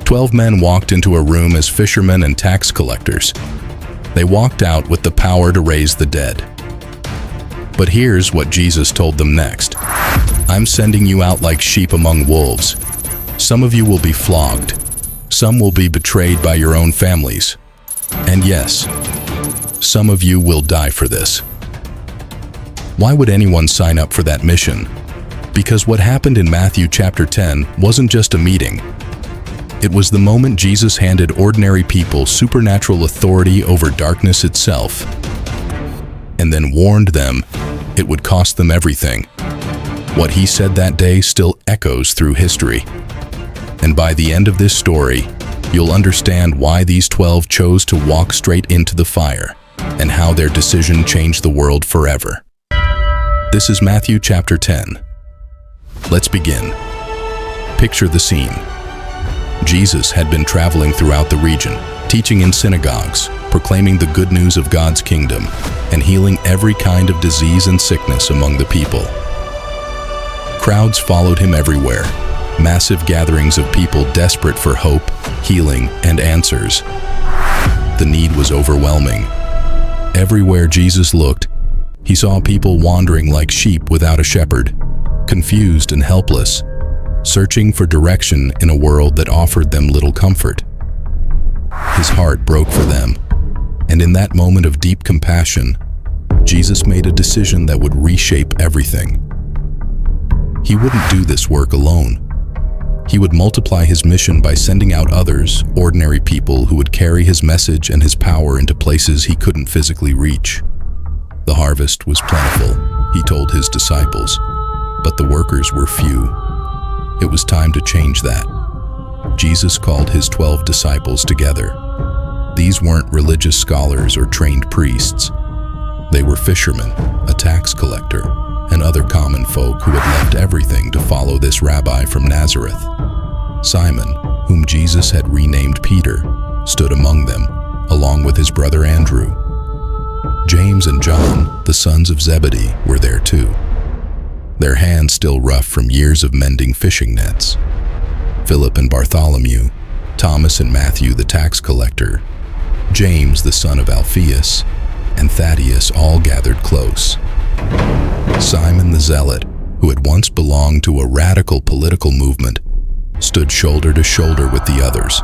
12 men walked into a room as fishermen and tax collectors. They walked out with the power to raise the dead. But here's what Jesus told them next. I'm sending you out like sheep among wolves. Some of you will be flogged. Some will be betrayed by your own families. And yes, some of you will die for this. Why would anyone sign up for that mission? Because what happened in Matthew chapter 10 wasn't just a meeting. It was the moment Jesus handed ordinary people supernatural authority over darkness itself, and then warned them it would cost them everything. What he said that day still echoes through history. And by the end of this story, you'll understand why these 12 chose to walk straight into the fire, and how their decision changed the world forever. This is Matthew chapter 10. Let's begin. Picture the scene. Jesus had been traveling throughout the region, teaching in synagogues, proclaiming the good news of God's kingdom, and healing every kind of disease and sickness among the people. Crowds followed him everywhere, massive gatherings of people desperate for hope, healing, and answers. The need was overwhelming. Everywhere Jesus looked, he saw people wandering like sheep without a shepherd, confused and helpless, searching for direction in a world that offered them little comfort. His heart broke for them, and in that moment of deep compassion, Jesus made a decision that would reshape everything. He wouldn't do this work alone. He would multiply his mission by sending out others, ordinary people who would carry his message and his power into places he couldn't physically reach. The harvest was plentiful, he told his disciples, but the workers were few. It was time to change that. Jesus called his 12 disciples together. These weren't religious scholars or trained priests. They were fishermen, a tax collector, and other common folk who had left everything to follow this rabbi from Nazareth. Simon, whom Jesus had renamed Peter, stood among them, along with his brother Andrew. James and John, the sons of Zebedee, were there too, their hands still rough from years of mending fishing nets. Philip and Bartholomew, Thomas and Matthew the tax collector, James the son of Alphaeus, and Thaddeus all gathered close. Simon the Zealot, who had once belonged to a radical political movement, stood shoulder to shoulder with the others.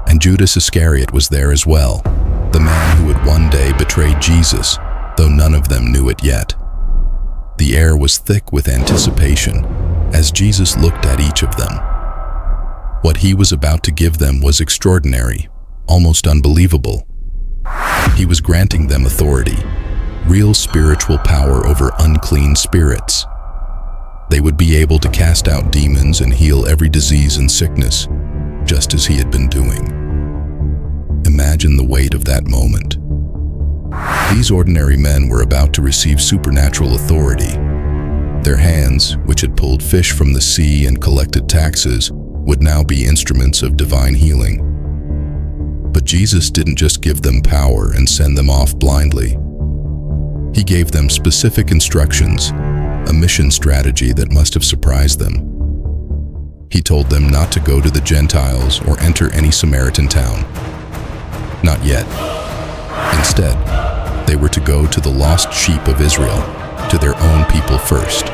And Judas Iscariot was there as well, the man who would one day betray Jesus, though none of them knew it yet. The air was thick with anticipation as Jesus looked at each of them. What he was about to give them was extraordinary, almost unbelievable. He was granting them authority, real spiritual power over unclean spirits. They would be able to cast out demons and heal every disease and sickness, just as he had been doing. Imagine the weight of that moment. These ordinary men were about to receive supernatural authority. Their hands, which had pulled fish from the sea and collected taxes, would now be instruments of divine healing. But Jesus didn't just give them power and send them off blindly. He gave them specific instructions, a mission strategy that must have surprised them. He told them not to go to the Gentiles or enter any Samaritan town. Not yet. Instead, they were to go to the lost sheep of Israel, to their own people first.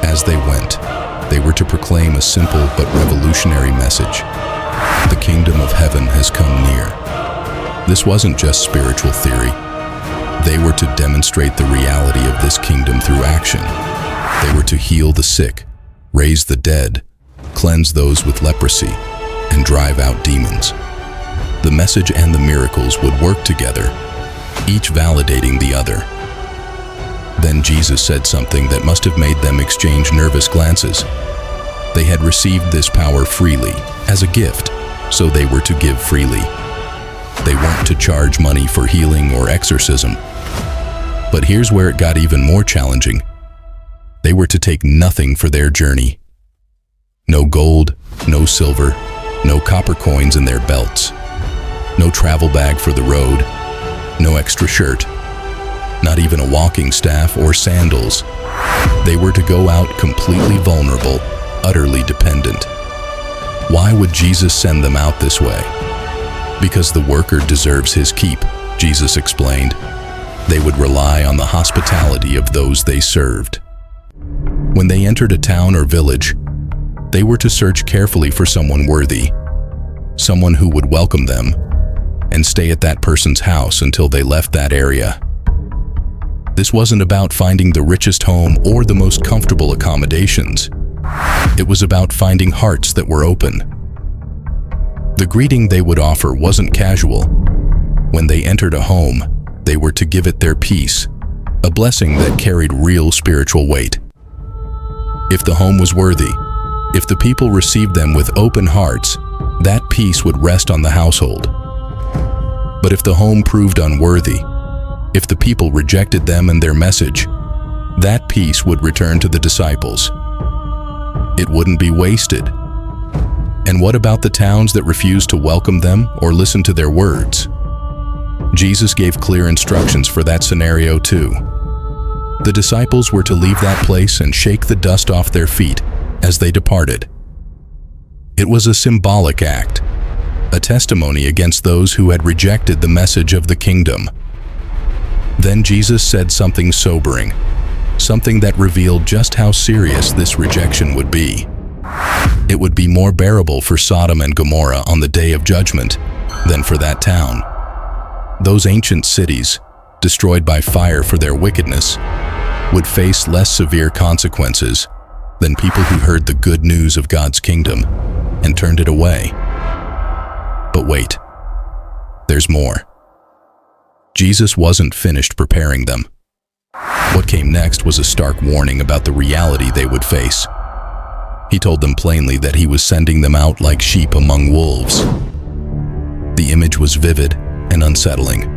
As they went, they were to proclaim a simple but revolutionary message. The kingdom of heaven has come near. This wasn't just spiritual theory. They were to demonstrate the reality of this kingdom through action. They were to heal the sick, raise the dead, cleanse those with leprosy, and drive out demons. The message and the miracles would work together, each validating the other. Then Jesus said something that must have made them exchange nervous glances. They had received this power freely, as a gift, so they were to give freely. They weren't to charge money for healing or exorcism. But here's where it got even more challenging. They were to take nothing for their journey. No gold, no silver, no copper coins in their belts. No travel bag for the road, no extra shirt, not even a walking staff or sandals. They were to go out completely vulnerable, utterly dependent. Why would Jesus send them out this way? Because the worker deserves his keep, Jesus explained. They would rely on the hospitality of those they served. When they entered a town or village, they were to search carefully for someone worthy, someone who would welcome them, and stay at that person's house until they left that area. This wasn't about finding the richest home or the most comfortable accommodations. It was about finding hearts that were open. The greeting they would offer wasn't casual. When they entered a home, they were to give it their peace, a blessing that carried real spiritual weight. If the home was worthy, if the people received them with open hearts, that peace would rest on the household. But if the home proved unworthy, if the people rejected them and their message, that peace would return to the disciples. It wouldn't be wasted. And what about the towns that refused to welcome them or listen to their words? Jesus gave clear instructions for that scenario too. The disciples were to leave that place and shake the dust off their feet as they departed. It was a symbolic act, a testimony against those who had rejected the message of the kingdom. Then Jesus said something sobering, something that revealed just how serious this rejection would be. It would be more bearable for Sodom and Gomorrah on the day of judgment than for that town. Those ancient cities, destroyed by fire for their wickedness, would face less severe consequences than people who heard the good news of God's kingdom and turned it away. But wait, there's more. Jesus wasn't finished preparing them. What came next was a stark warning about the reality they would face. He told them plainly that he was sending them out like sheep among wolves. The image was vivid and unsettling.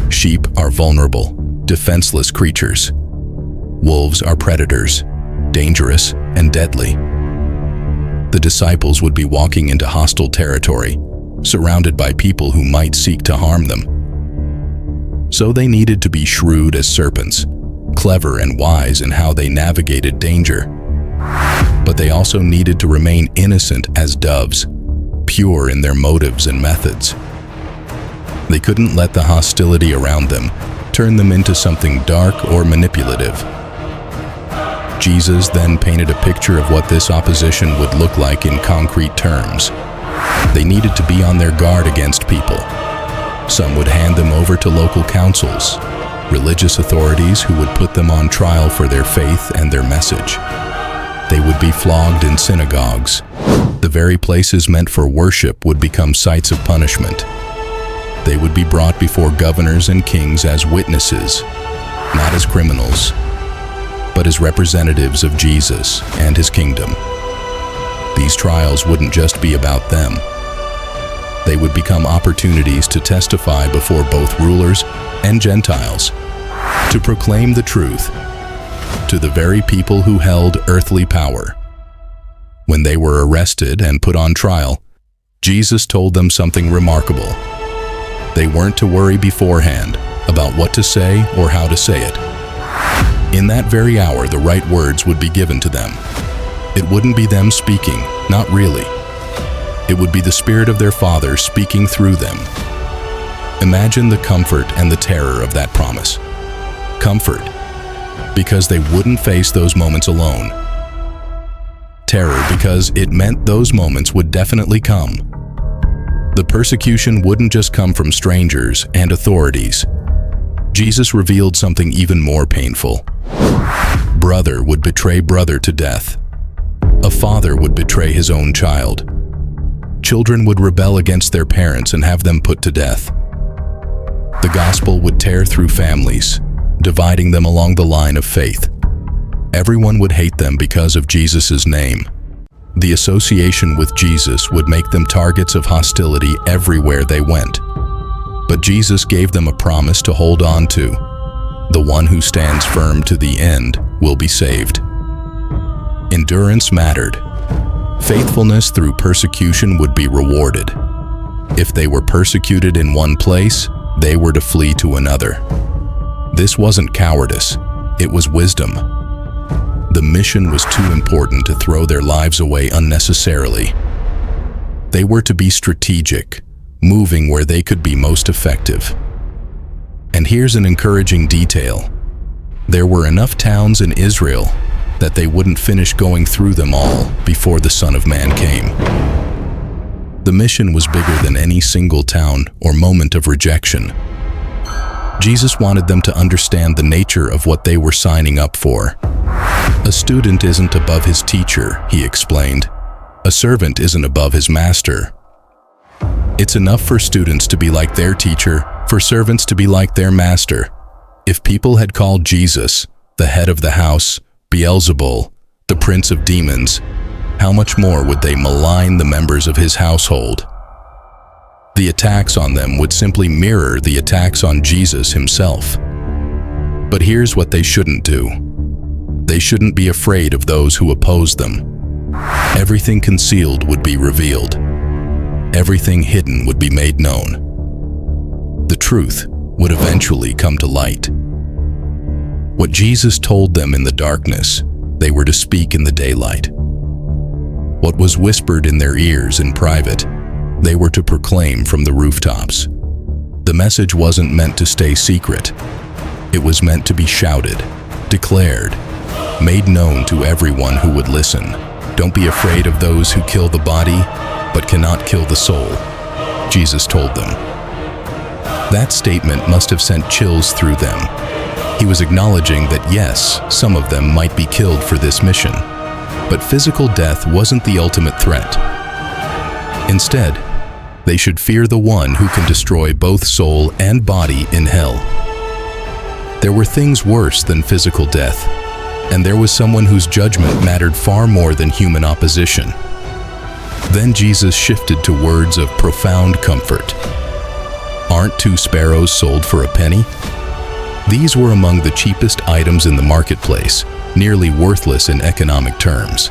Sheep are vulnerable, defenseless creatures. Wolves are predators, dangerous and deadly. The disciples would be walking into hostile territory, surrounded by people who might seek to harm them. So they needed to be shrewd as serpents, clever and wise in how they navigated danger. But they also needed to remain innocent as doves, pure in their motives and methods. They couldn't let the hostility around them turn them into something dark or manipulative. Jesus then painted a picture of what this opposition would look like in concrete terms. They needed to be on their guard against people. Some would hand them over to local councils, religious authorities who would put them on trial for their faith and their message. They would be flogged in synagogues. The very places meant for worship would become sites of punishment. They would be brought before governors and kings as witnesses, not as criminals, but as representatives of Jesus and his kingdom. These trials wouldn't just be about them. They would become opportunities to testify before both rulers and Gentiles, to proclaim the truth to the very people who held earthly power. When they were arrested and put on trial, Jesus told them something remarkable. They weren't to worry beforehand about what to say or how to say it. In that very hour, the right words would be given to them. It wouldn't be them speaking, not really. It would be the Spirit of their Father speaking through them. Imagine the comfort and the terror of that promise. Comfort, because they wouldn't face those moments alone. Terror, because it meant those moments would definitely come. The persecution wouldn't just come from strangers and authorities. Jesus revealed something even more painful. Brother would betray brother to death. A father would betray his own child. Children would rebel against their parents and have them put to death. The gospel would tear through families, dividing them along the line of faith. Everyone would hate them because of Jesus' name. The association with Jesus would make them targets of hostility everywhere they went. But Jesus gave them a promise to hold on to. The one who stands firm to the end will be saved. Endurance mattered. Faithfulness through persecution would be rewarded. If they were persecuted in one place, they were to flee to another. This wasn't cowardice, it was wisdom. The mission was too important to throw their lives away unnecessarily. They were to be strategic, moving where they could be most effective. And here's an encouraging detail. There were enough towns in Israel that they wouldn't finish going through them all before the Son of Man came. The mission was bigger than any single town or moment of rejection. Jesus wanted them to understand the nature of what they were signing up for. A student isn't above his teacher, he explained. A servant isn't above his master. It's enough for students to be like their teacher, for servants to be like their master. If people had called Jesus, the head of the house, Beelzebul, the prince of demons, how much more would they malign the members of his household? The attacks on them would simply mirror the attacks on Jesus himself. But here's what they shouldn't do. They shouldn't be afraid of those who oppose them. Everything concealed would be revealed. Everything hidden would be made known. The truth would eventually come to light. What Jesus told them in the darkness, they were to speak in the daylight. What was whispered in their ears in private, they were to proclaim from the rooftops. The message wasn't meant to stay secret. It was meant to be shouted, declared, made known to everyone who would listen. Don't be afraid of those who kill the body, but cannot kill the soul, Jesus told them. That statement must have sent chills through them. He was acknowledging that yes, some of them might be killed for this mission, but physical death wasn't the ultimate threat. Instead, they should fear the one who can destroy both soul and body in hell. There were things worse than physical death, and there was someone whose judgment mattered far more than human opposition. Then Jesus shifted to words of profound comfort. Aren't 2 sparrows sold for a penny? These were among the cheapest items in the marketplace, nearly worthless in economic terms.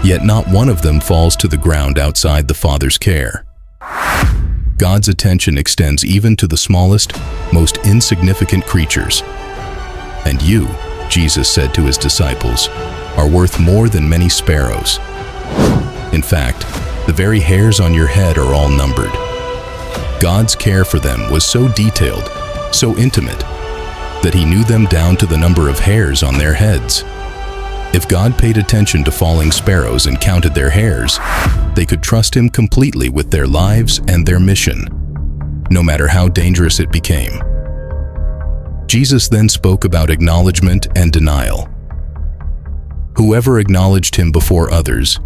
Yet not one of them falls to the ground outside the Father's care. God's attention extends even to the smallest, most insignificant creatures. And you, Jesus said to his disciples, are worth more than many sparrows. In fact, the very hairs on your head are all numbered. God's care for them was so detailed, so intimate, that he knew them down to the number of hairs on their heads. If God paid attention to falling sparrows and counted their hairs, they could trust him completely with their lives and their mission, no matter how dangerous it became. Jesus then spoke about acknowledgement and denial. Whoever acknowledged him before others,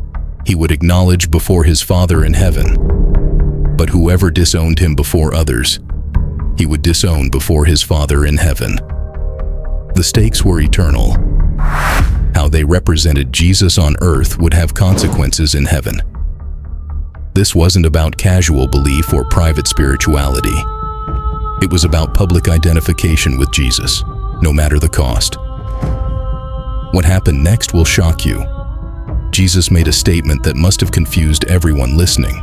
he would acknowledge before his Father in heaven. But whoever disowned him before others, he would disown before his Father in heaven. The stakes were eternal. How they represented Jesus on earth would have consequences in heaven. This wasn't about casual belief or private spirituality. It was about public identification with Jesus, no matter the cost. What happened next will shock you. Jesus made a statement that must have confused everyone listening.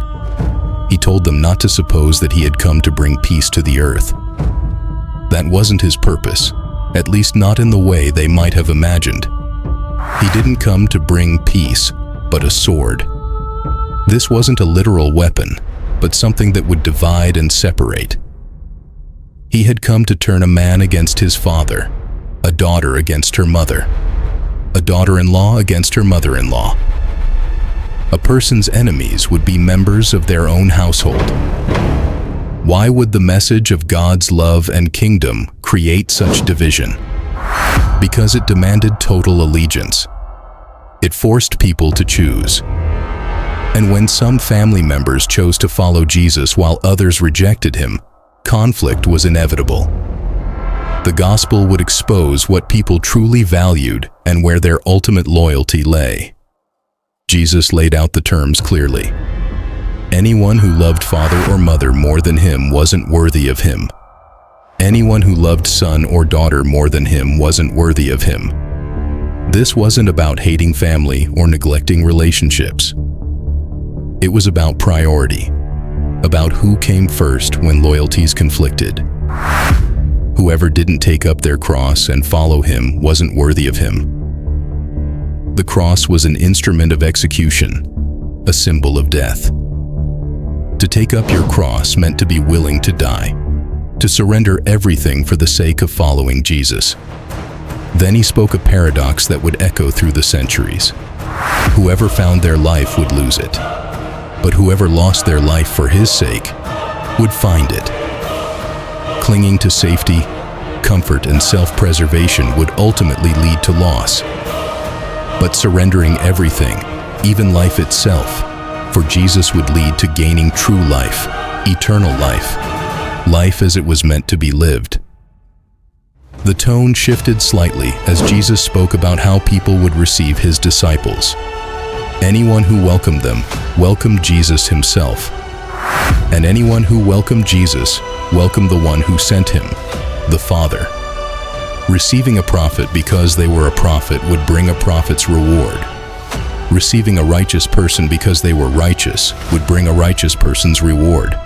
He told them not to suppose that he had come to bring peace to the earth. That wasn't his purpose, at least not in the way they might have imagined. He didn't come to bring peace, but a sword. This wasn't a literal weapon, but something that would divide and separate. He had come to turn a man against his father, a daughter against her mother, a daughter-in-law against her mother-in-law. A person's enemies would be members of their own household. Why would the message of God's love and kingdom create such division? Because it demanded total allegiance. It forced people to choose. And when some family members chose to follow Jesus while others rejected him, conflict was inevitable. The gospel would expose what people truly valued and where their ultimate loyalty lay. Jesus laid out the terms clearly. Anyone who loved father or mother more than him wasn't worthy of him. Anyone who loved son or daughter more than him wasn't worthy of him. This wasn't about hating family or neglecting relationships. It was about priority, about who came first when loyalties conflicted. Whoever didn't take up their cross and follow him wasn't worthy of him. The cross was an instrument of execution, a symbol of death. To take up your cross meant to be willing to die, to surrender everything for the sake of following Jesus. Then he spoke a paradox that would echo through the centuries. Whoever found their life would lose it, but whoever lost their life for his sake would find it. Clinging to safety, comfort, and self-preservation would ultimately lead to loss. But surrendering everything, even life itself, for Jesus would lead to gaining true life, eternal life, life as it was meant to be lived. The tone shifted slightly as Jesus spoke about how people would receive his disciples. Anyone who welcomed them welcomed Jesus himself. And anyone who welcomed Jesus welcomed the one who sent him, the Father. Receiving a prophet because they were a prophet would bring a prophet's reward. Receiving a righteous person because they were righteous would bring a righteous person's reward.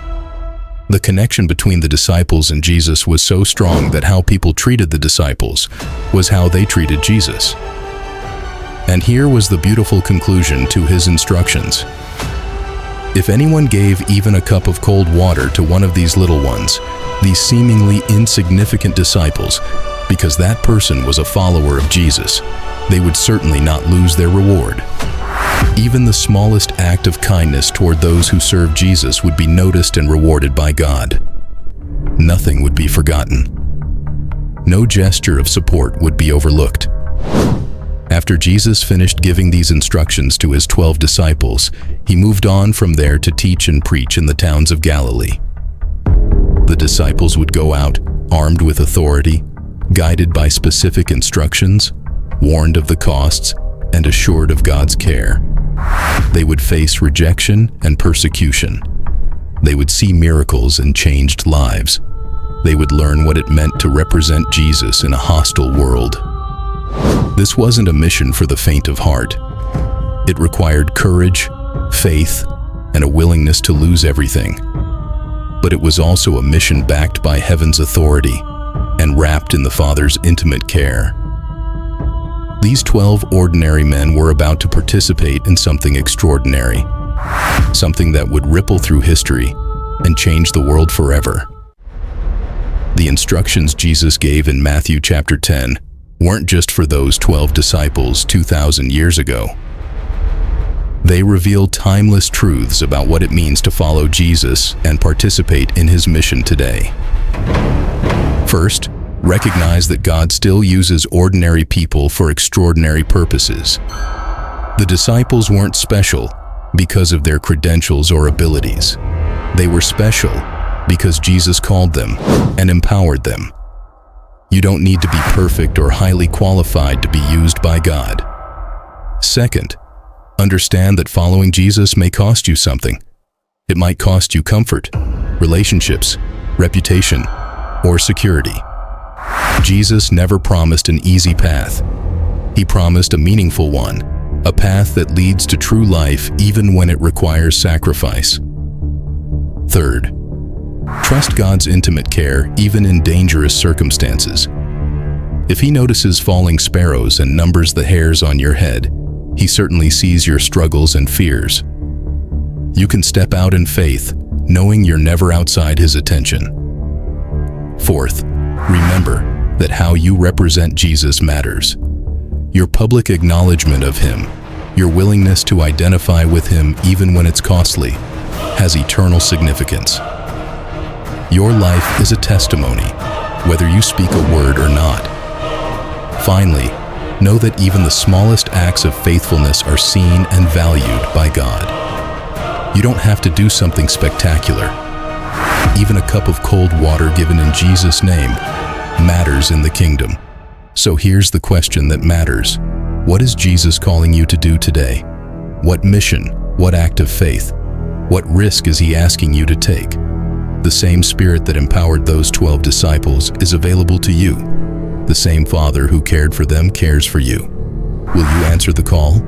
The connection between the disciples and Jesus was so strong that how people treated the disciples was how they treated Jesus. And here was the beautiful conclusion to his instructions. If anyone gave even a cup of cold water to one of these little ones, these seemingly insignificant disciples, because that person was a follower of Jesus, they would certainly not lose their reward. Even the smallest act of kindness toward those who serve Jesus would be noticed and rewarded by God. Nothing would be forgotten. No gesture of support would be overlooked. After Jesus finished giving these instructions to his 12 disciples, he moved on from there to teach and preach in the towns of Galilee. The disciples would go out, armed with authority, guided by specific instructions, warned of the costs, and assured of God's care. They would face rejection and persecution. They would see miracles and changed lives. They would learn what it meant to represent Jesus in a hostile world. This wasn't a mission for the faint of heart. It required courage, faith, and a willingness to lose everything. But it was also a mission backed by heaven's authority and wrapped in the Father's intimate care. These 12 ordinary men were about to participate in something extraordinary, something that would ripple through history and change the world forever. The instructions Jesus gave in Matthew chapter 10 weren't just for those 12 disciples 2,000 years ago. They reveal timeless truths about what it means to follow Jesus and participate in his mission today. First, recognize that God still uses ordinary people for extraordinary purposes. The disciples weren't special because of their credentials or abilities. They were special because Jesus called them and empowered them. You don't need to be perfect or highly qualified to be used by God. Second, understand that following Jesus may cost you something. It might cost you comfort, relationships, reputation, or security. Jesus never promised an easy path. He promised a meaningful one, a path that leads to true life even when it requires sacrifice. Third, trust God's intimate care even in dangerous circumstances. If he notices falling sparrows and numbers the hairs on your head, he certainly sees your struggles and fears. You can step out in faith, knowing you're never outside his attention. Fourth, remember that how you represent Jesus matters. Your public acknowledgement of him, your willingness to identify with him even when it's costly, has eternal significance. Your life is a testimony, whether you speak a word or not. Finally, know that even the smallest acts of faithfulness are seen and valued by God. You don't have to do something spectacular. Even a cup of cold water given in Jesus' name matters in the kingdom. So here's the question that matters. What is Jesus calling you to do today? What mission? What act of faith? What risk is he asking you to take? The same Spirit that empowered those 12 disciples is available to you. The same Father who cared for them cares for you. Will you answer the call?